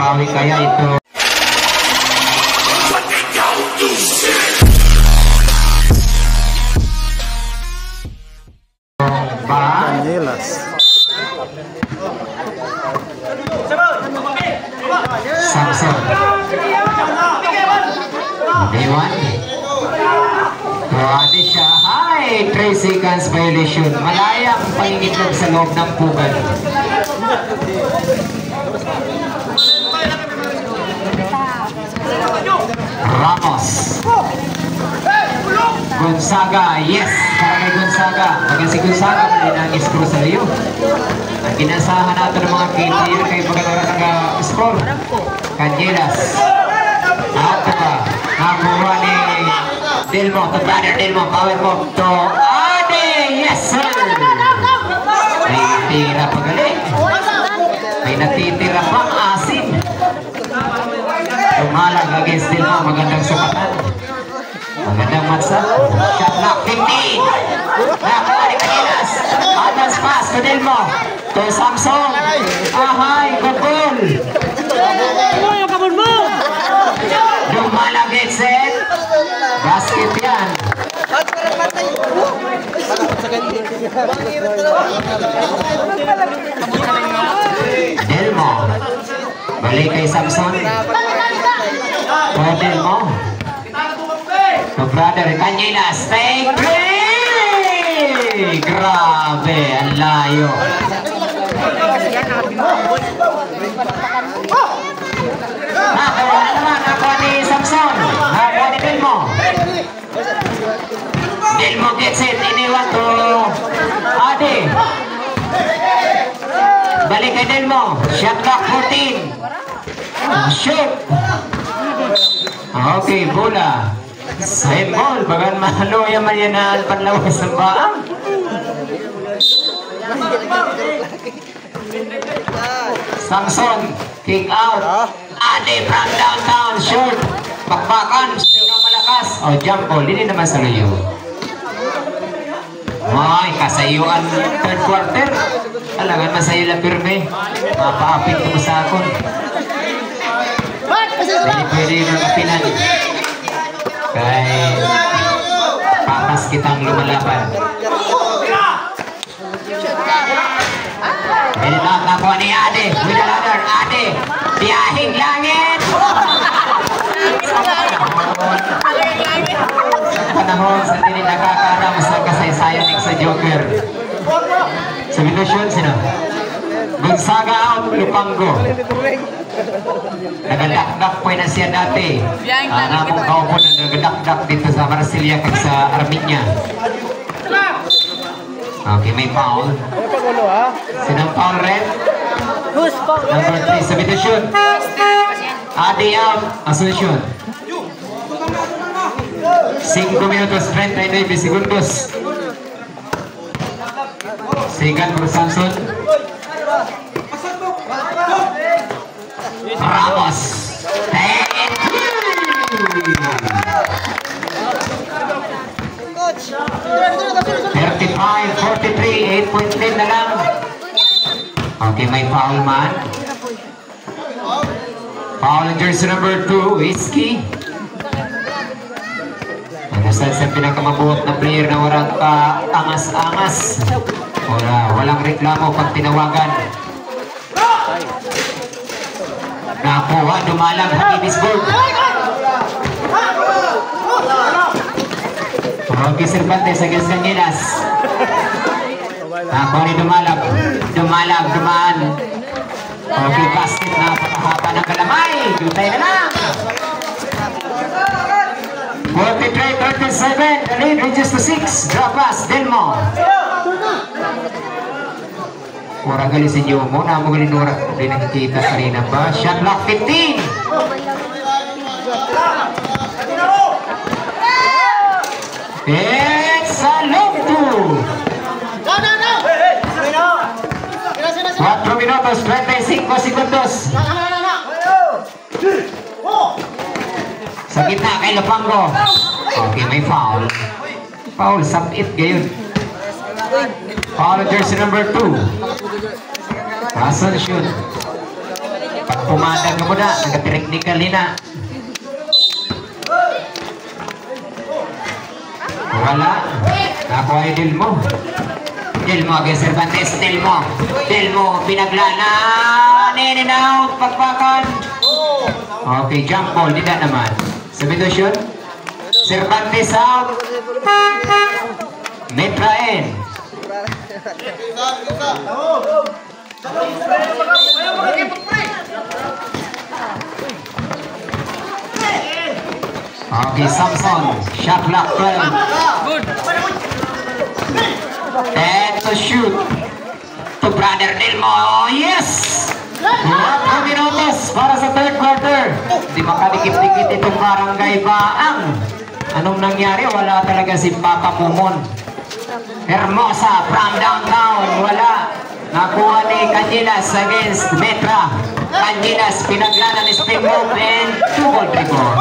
makabawi kaya ito. Canyelas. Samson. Dewan. Tuwadi siya. Hi! 3 seconds violation. Malayang pangingitlog sa loob ng pugad. Ramos. Gonzaga, yes! Para kay Gonzaga. Pagka si Gonzaga, malinangis ko sa iyo. Ang ginasahan natin ng mga KTR kay pagkakaroon ng score. Canyelas. Out ba? Nakuha ni Delmo. To brother Delmo. Power move to Ade. Yes, sir! May tira pa galing. May natitira pang asin. Tumalag against Delmo. Magandang sukatan. Magandang matsa. Shot lock. 15. Nakuha ni Canyelas. Advance pass to Delmo. To Samson. Ahay. Good goal. Dumalag headset. Basket yan. Delmo. Balik kay Samson. To Delmo. To brother Canyelas. Take three. Grabe. Ang layo. Nakuha ni Samson. Nakuha ni Delmo. Delmo gets it. Iniwan to Ade. Balik kay Delmo. Shot clock 14. Shoot. Okay, bola. Same ball. Bagan mahalo yaman yan na panlawas ng baang. Samson, kick out. Ade from downtown, shoot. Bakbakan, sino malakas? Oh, jump ball, hindi naman sa layo. Ay, kasayuan third quarter. Talagang masayo lang pirme. Mapaapit ko sa akon. Pwede yung kapinan. Kaya patas kitang lumalaban. Pinilak ako ni Ade. With the ladder, Ade. Biyahing langit. Sa panahon sa hindi nakakaram sa kasaysayan sa Joker. Substitution sino? Gonzaga out, Lupango. Nagadakdak po na siya dati. Ang among kaupo na nagadakdak dito sa Marsilia kag sa Arminia. Okay, may foul. Sinang foul red? Number 3, substitution. Ade out, Asuncion. 5 minutos, 39 segundos. Second for Samson. Ramos. 35-43, 8.10 na lang. Okay, may foul man. Foul on jersey number 2, Whiskey. Saan sa pinakamabuot na player na walang angas-angas. Walang reklamo pag tinawagan. Nakuha, dumalang Hakibisburg. Okay, Cervantes against Canyelas. Nakuha ni dumaan. Okay, basket na pakahaba ng kalamay. Jutay na lang. 43-37, the lead reaches to 6. Drop pass, Delmo. Mura gali si Jomo, na mo gali nura. Hindi nakikita kanina pa. Shot block 15. It's a long two. 4 minutos, 25 segundos. Sa gitna kay Lupango. Okay, may foul. Foul, sub-it gayon. Foul jersey number 2. Asuncion. pumadag ka muna, nag-technical na. Wala. Nakuha yung Delmo. Delmo against Cervantes. Delmo, pinaglanan. In and out, pagpakan. Okay, jump ball, tidak naman. Substitution. Cervantes out. Metra in. Okay, Samson. Shot clock 12. And to shoot. To brother Delmo. Yes! 4 minutos para sa third quarter. Di makadikit-dikit itong barangay Baang. Anong nangyari? Wala talaga si Papa Pumon. Hermosa from downtown. Wala. Nakuha ni Canjilas against Metra. Canjilas pinaglanan ni spin move and 2-ball trigger.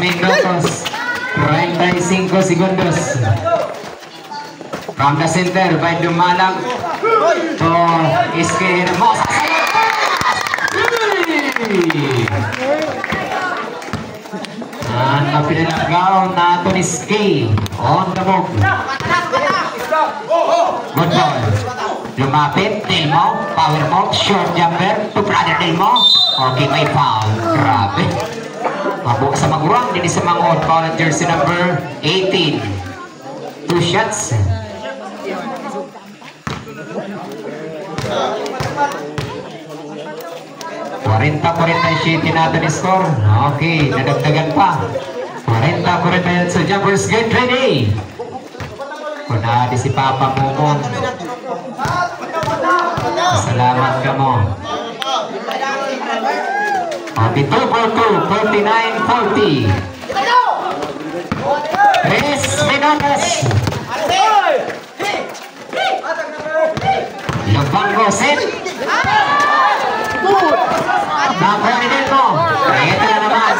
Minutos 35 segundos from the center by Dumalag to Iske Hermosa. And mapinalagaw na ito ni Iske on the move. Good ball. Lumapit, Delmo, power move, short jumper to brother Delmo. Okay, may foul. Grabe. Mabuk sa magurang, din sa mangon. Foul on jersey number 18. 2 shots. Natin yung score. Okay, nadagdagan pa. 40-48 sa Jumpers. Get ready. Kunadi si Papa Momon. Salamat ka mo. Okay, 2-4-2, 49-40. 3 minutos. Lubang Roset. Nakuha ni Delmo. Ito na naman.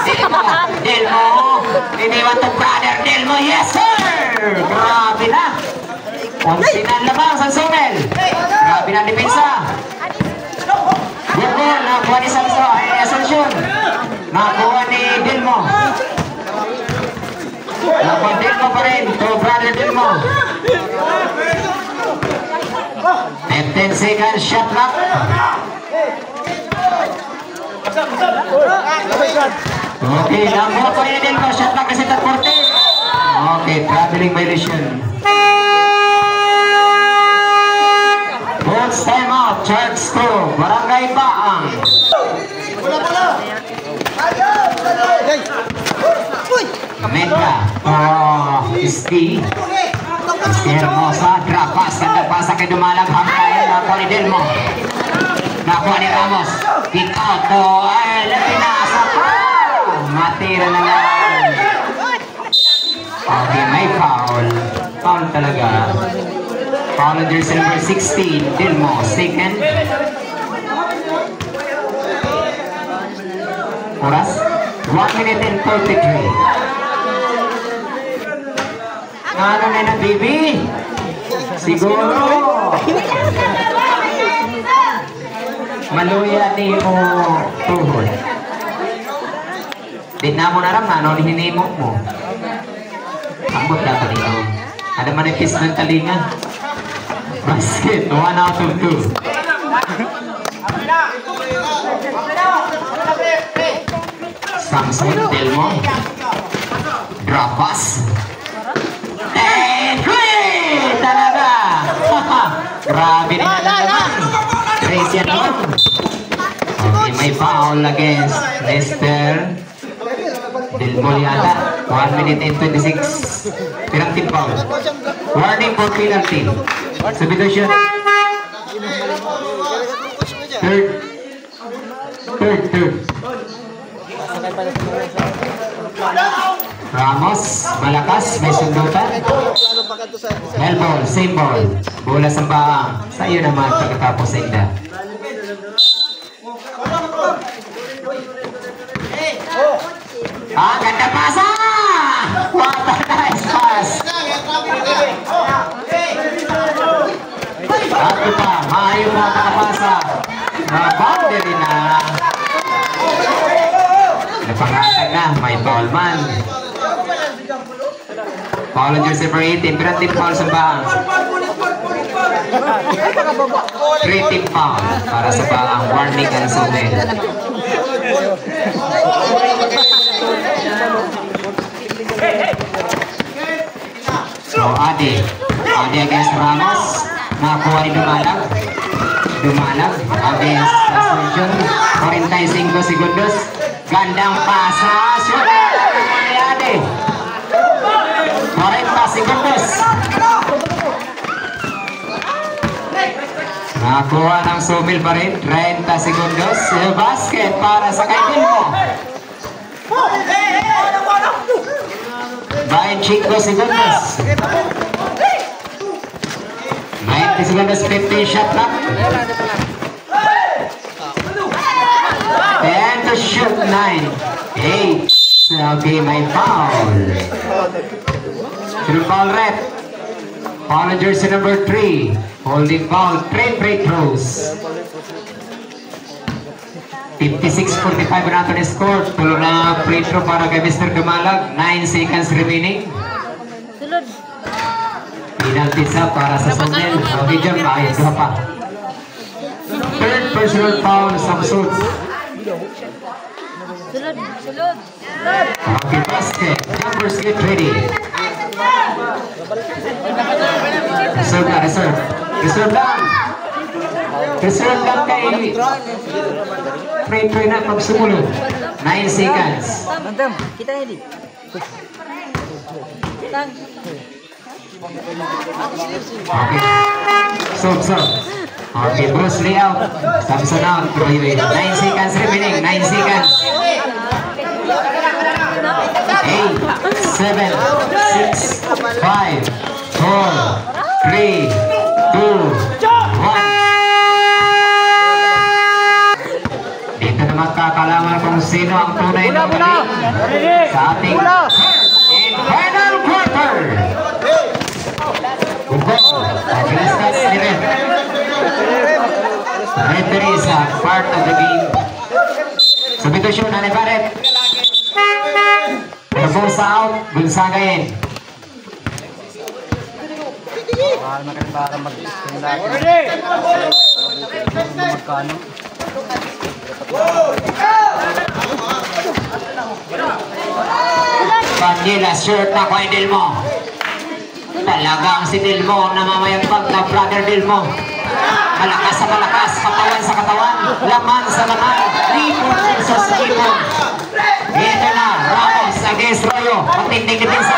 Delmo. Iniwan to brother Delmo. Yes, sir! Grabe na. Konsinan lamang sa Sumel. Grabe na depensa. Good ball. Nakuha ni Samson. Asunsyon. Nakuha ni Delmo. Nakuha Delmo pa rin. To brother Delmo. 15 seconds shot clock. Okay, lambo pa rin Delmo. Shot clock kasi 40. Okay, traveling violation. Both time out. Charge score. Barangay Baang. Metra. Iski. Iski Hermosa. Drop pass. Ganda pasa kay Dumalag. Hangkain. Nakuha ni Delmo. Nakuha ni Ramos. Kick out to. Ay, pinasa pa. Matira na lang. Okay, may foul. Foul talaga. Foul on jersey number 16. Delmo. Second. Oras. 1 minute and 33. Ano na na, baby? Siguro. Maluya ni mo tuhod. Di na mo naram na, ano hinimok mo? Ambot na ka dito. Ada manipis ng talinga. Basket, 1 out of 2. Samson, Delmo. Drop pass. And great! Talaga! Grabe rin naman. Tracy at all. Okay, may foul against Lester. Delmo yata. 1 minute and 26. Pirang team foul. Warning for penalty. Substitution. Third. Ramos, malakas, may sundutan. Elbow, same ball. Bola sa Baang. Sa iyo naman pagkatapos sa Inda. Ganda pasa! What a nice pass! Foul on jersey number 18. Penalty foul sa Baang. 3-team foul para sa Baang. Warning ang Sumel. So, Adi against Ramos. Nakakuha ni Dumalag against Ascension. 45 segundos. Gandang pasa. Shoot! Ni Adi. 40 segundos. Nakakuha ng Sumil pa rin. 30 segundos. Basket para sa kay Dilmo. 25 segundos. 90 segundos, 50 shot clock. 10 to shoot, 9, 8. Okay, may foul. Through foul red. Foul on jersey number 3. Holding foul, 3 free throws. 56-45 na ito ni score. Tulo na free throw para kay Mr. Dumalag. 9 seconds remaining. Penalty sa para sa Sumel. Okay dyan, ayos pa. Third personal foul, Samsud. Okay, basket. Jumpers get ready. Reserve na, reserve. Reserve lang. Reserve lang kay free throw na pag sumulod. 9 seconds. Kita ini. Okay. So. Okay, Bruce Lee out. Samson out. 9 seconds remaining. 9 seconds. 8, 7, 6, 5, 4, 3, 2, 1. Dito na magkakalaman kung sino ang tunay na magaling sa ating final quarter. Referee is a part of the game. Substitution, Nani Barret. Gonzaga out, Gonzaga in. Pangilas, shirt na kay Dilmo. Talagang si Dilmo namamayagpag na brother Dilmo. Malakas sa malakas, katawan sa katawan, laman sa laman, ipon versus ipon. Ito na, Ramos against Royo. Matinding depensa.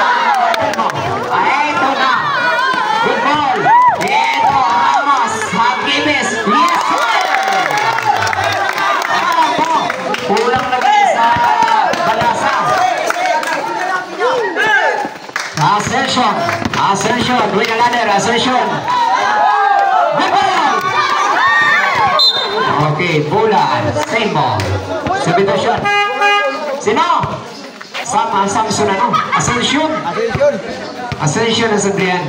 Ito na. Good ball. Ito, Ramos. Hagibis. Yes, sir! Ano po? Kulang lagi sa balasa. Ascension. With a ladder. Ascension. Good ball. Okay, bola. Same ball. Substitution. Sino? Samson ano? Ascension ang sabihan.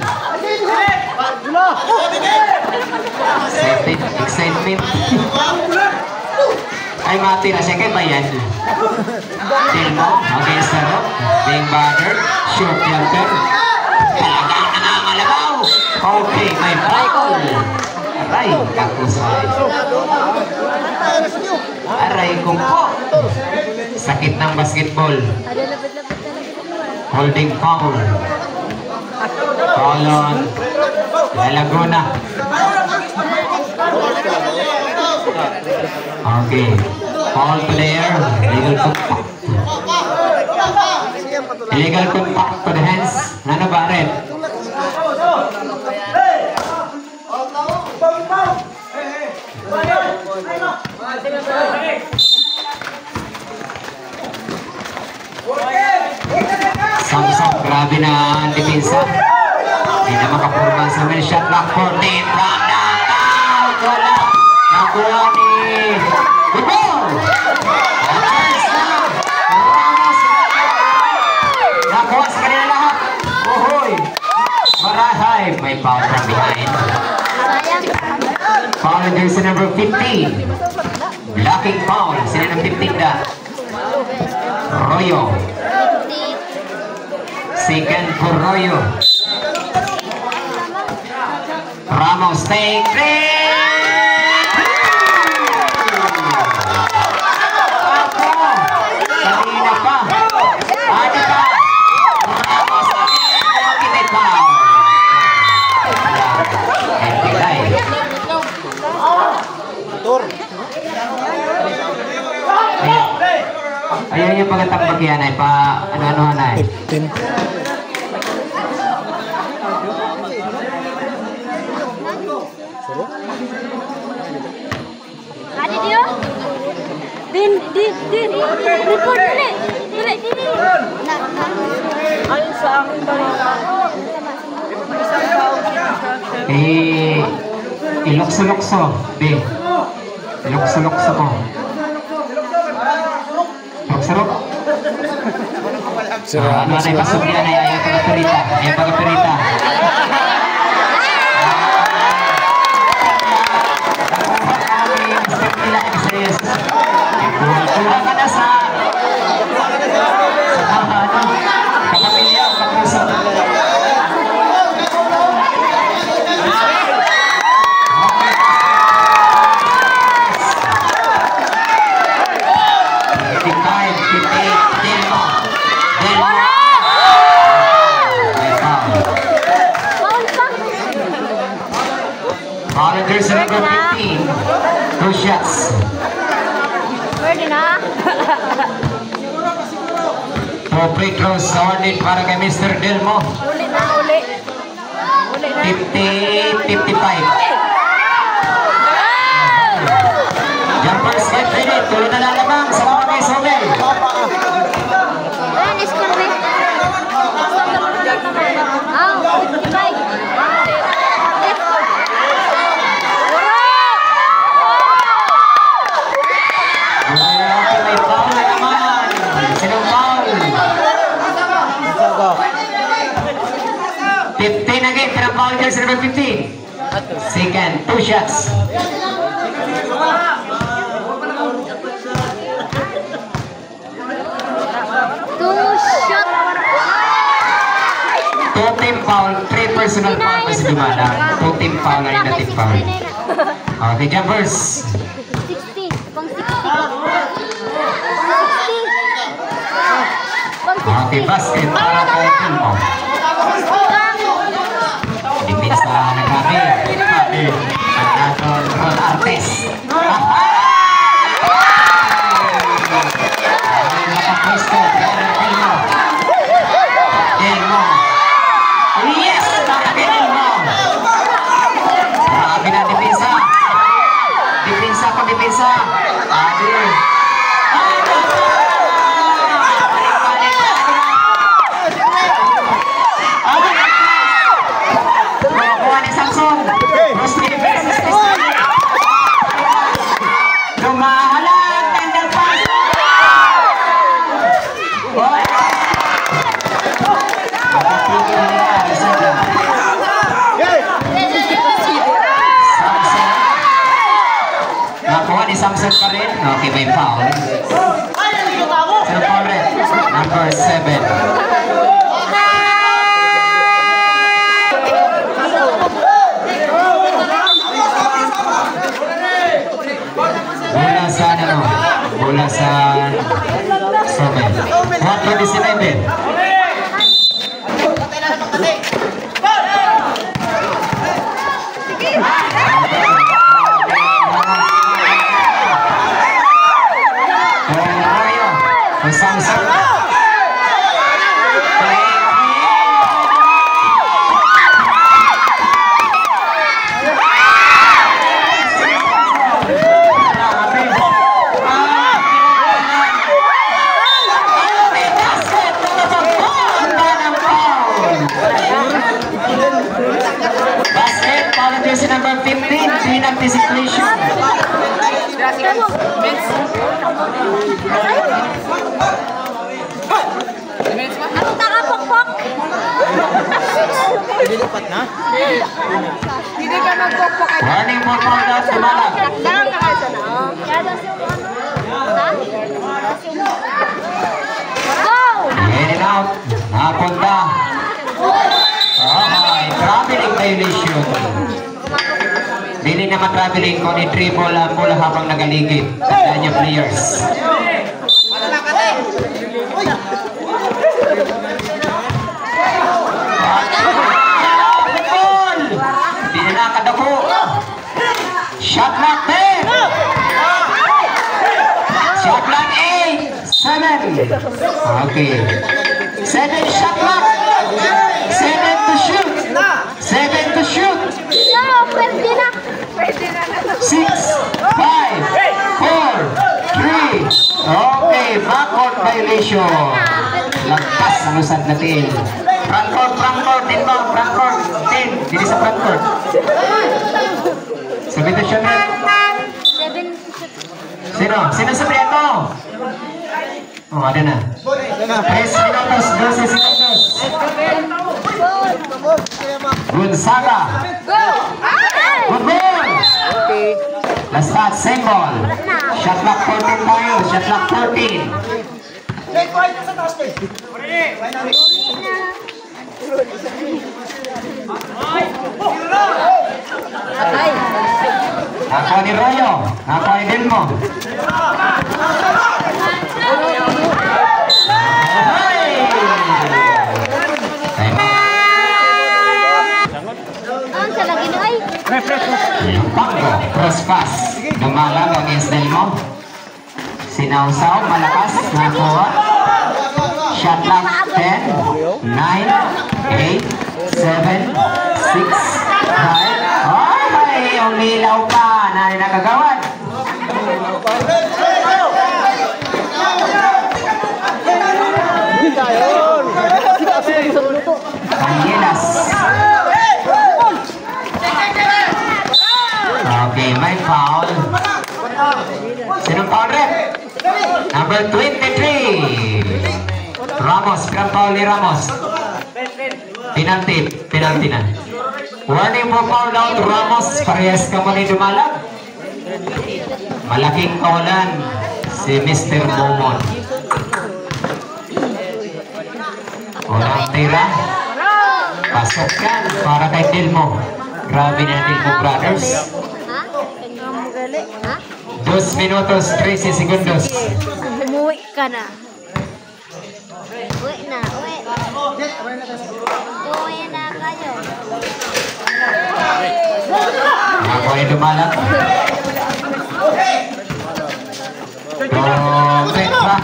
Excitement. Ay mati na siya kay Bayan. Dilmo against the rock. Being battered. Short jumper. Talagang nangangalabaw. Okay, may foul. Aray, kakusay. Aray kung po. Sakit ng basketball. Holding foul. Foul on Laguna. Okay. Foul player. Illegal contact to the hands. Nano Barret. Samsung, grabe na ang depensa. Hindi na makapurman sa men shot clock. 14 from downtown. Wala. Nakuha ni Ibo. Chance na. Ramos. Nakuha sa kanila lahat. Uhoy. Marahay. May foul from behind. Foul on jersey number 15. Blocking foul. Sila ng 15 na. Royo. Second for Royo. Ramos take three. Ako. Kanina pa. Ano pa? Ramos take pa. Ayaw niya pagkatakbag yan ay pa ano-anohan ay. 15. Ada dia. Din. Report dulu. Dulu sini. Ayo sa akin balita. Ilokso-lokso, be. Ilokso-lokso mo. Lokso-lok. Ano na ipasok niya na ayaw pagkaperita. Ayaw pagkaperita. Kuha ka na sa kapamilya o kapuso. Volunteers number 15. 2 shots. Pwede na. 2 free throws awarded para kay Mr. Delmo. Uli na. 50-55. Jumpers get ready. Tuloy na lalabang sa mga kay Sobel. Ayan, score na. Ah, 55. May foul na naman. Sinong foul? 15 again. Pinang-foul dyan sa number 15. Second, 2 shots. 2 team foul, 3 personal foul pa si Dumana. 2 team foul na rin natin foul. Okay, jumpers. 60. Pang 60. Okay, basket para kay Delmo. Dipis na nagabi. Pagkatol Ron Artes. Nakapwesto. Delmo. Yes! Nakagay Delmo. Grabe na dipinsa. Dipinsa pa dipinsa. Adi. Samson pa rin. Okay, may foul. Sino foul rin? Number 7. Bola sa ano? Bola sa Sobel. 1:29. Samson. Basket, foul jersey number 15, anticipation. Ako takapokpok. Dilipat na? Hindi ka magpokpok. Warning for foul out, Tumalag. Lang na kayo na. Ha? Go! In and out. Napunta. violation. Dili naman traveling kung i-dribble ang bola habang nagaligid. Tandaan niyo, players. Ball! Hindi na nakadako. Shot clock 10. Shot clock 8. 7. Okay. 7 shot clock. 7 to shoot. 7 to shoot. No, pwede na. 6, 5, 4, 3. Okay, backcourt violation. Lagpas ang usad natin. Frontcourt, din ba? Frontcourt, 10. Dili sa frontcourt. Substitution rin. 7. Sino? Sino sa priyato? Oh, ada na. 3 minutos, 12 segundos. Gonzaga. Go! Good ball. Last shot, same ball. Shot clock 14 tayo. Shot clock 14. Nakuha ni Royo. Nakuha ni Delmo. Ang sa lagi na ay. Pago, cross pass. Dumalag against Delmo. Sinausaw, malakas. Nakuha. Shot clock 10, 9, 8, 7, 6, 5. Ay, umilaw pa. Nani nakagawad. Canyelas. Okay, may foul. Sinong foul rep? Number 23. Ramos, pinang foul ni Ramos. Penalty na. Warning for foul out, Ramos. Parehas ka mo ni dumalag. Malaking kawalan si Mr. Momon. Walang tira. Pasok yan para kay Delmo. Grabe na Delmo Brothers. Ha? Kanya mo gali. Ha? 2 minutos, 13 segundos. Umuwi ka na. Uwi na, uwi. Uwi na kayo. Ako ay dumalag. Petra.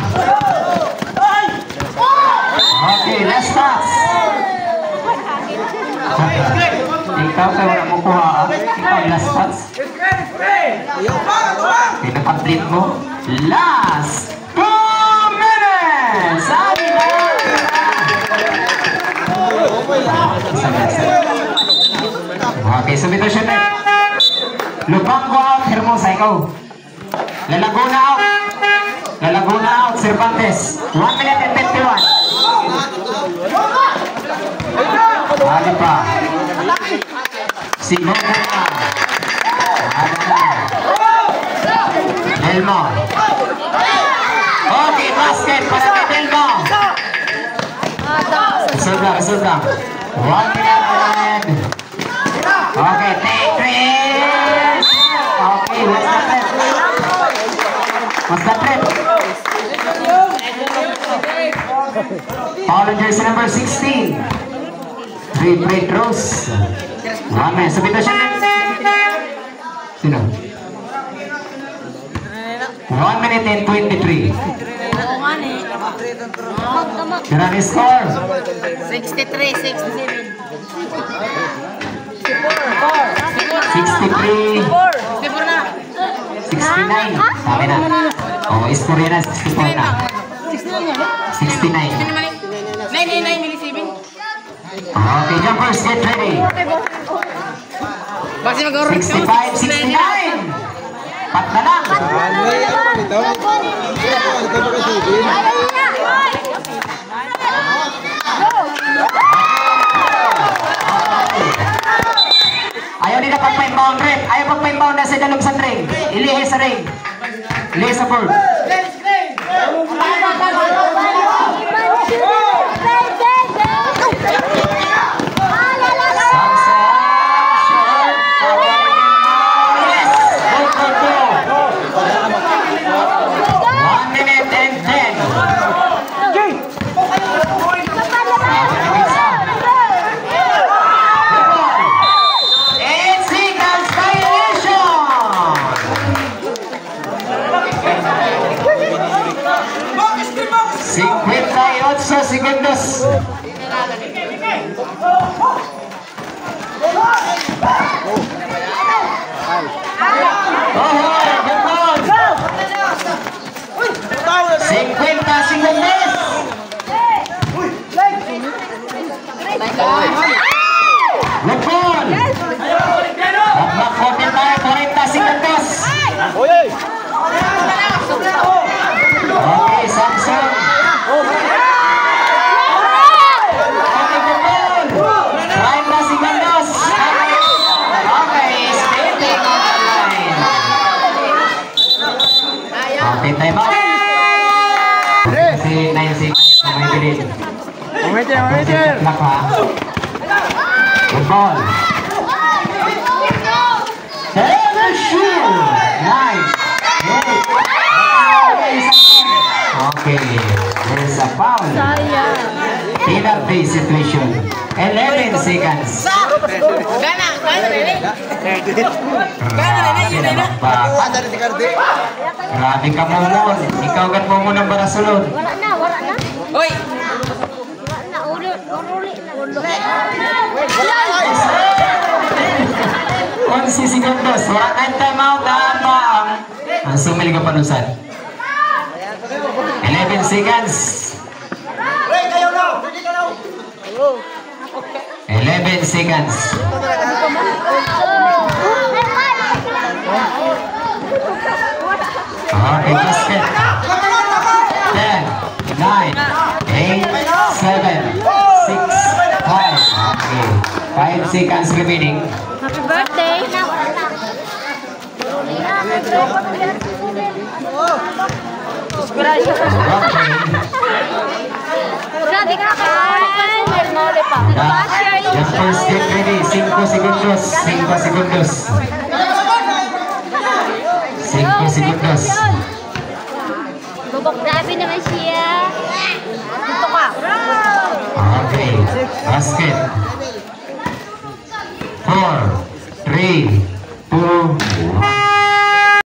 Okay, last pass. Ikaw ka wala mo kuha. Ikaw last pass. Pinapag-flip mo. Last 2 minutes! Sabi na! Okay, substitution na. Lubango out, Hermosa, ikaw. Lalaguna out. Lalaguna out, Cervantes. 1 minute and 51. Hali pa. Sigong na. Hali na. Delmo. Okay, basket para kay Delmo. Resulta. 1 minute and... Okay, take 3. Okay, what's the trip? What's the trip? Foul on jersey number 16. 3 free throws. 1 minute. Substitution. Sino? 1 minute and 23. Sino ang score? 63, 67. 63. 69. Sabi na. Oh, score yan na. 64 na. 69. 99, Okay, jumpers, get ready. 65, 69. Pat na lang. Ayaw nila pagpa-inbound rin. Ayaw pagpa-inbound na sa dalog sa ring. Ilihi sa ring. Ilihi sa board. Samson. Oh, good ball. 50 segundos. Good ball. Magmakotin tayo 40 segundos. Okay, Samson. Okay, good ball. 30 segundos. Okay, standing on the line. Okay, time out. Kasi 9 seconds na may bilid. Umitir. Lock ha. Good ball. Seven shoot. 9. Okay, there's a foul. Penalty situation. 11 seconds. Grabe ka Momon. Ikaw gan Momon ng Barasulod. Wala na. Hoy! Wala na, ulit na. 11 segundos. Wala tayong timeout. Ang sumili ka panusan. 11 seconds. 11 seconds. Okay, basket. 10, 9, 8, 7, 6, 5. Okay. 5 seconds remaining. Happy birthday. Okay. Grabe ka pa. The first get ready. 5 segundos. 5 segundos. 5 segundos. Grabe naman siya. Dito ka. Okay. Basket. 4, 3, 2,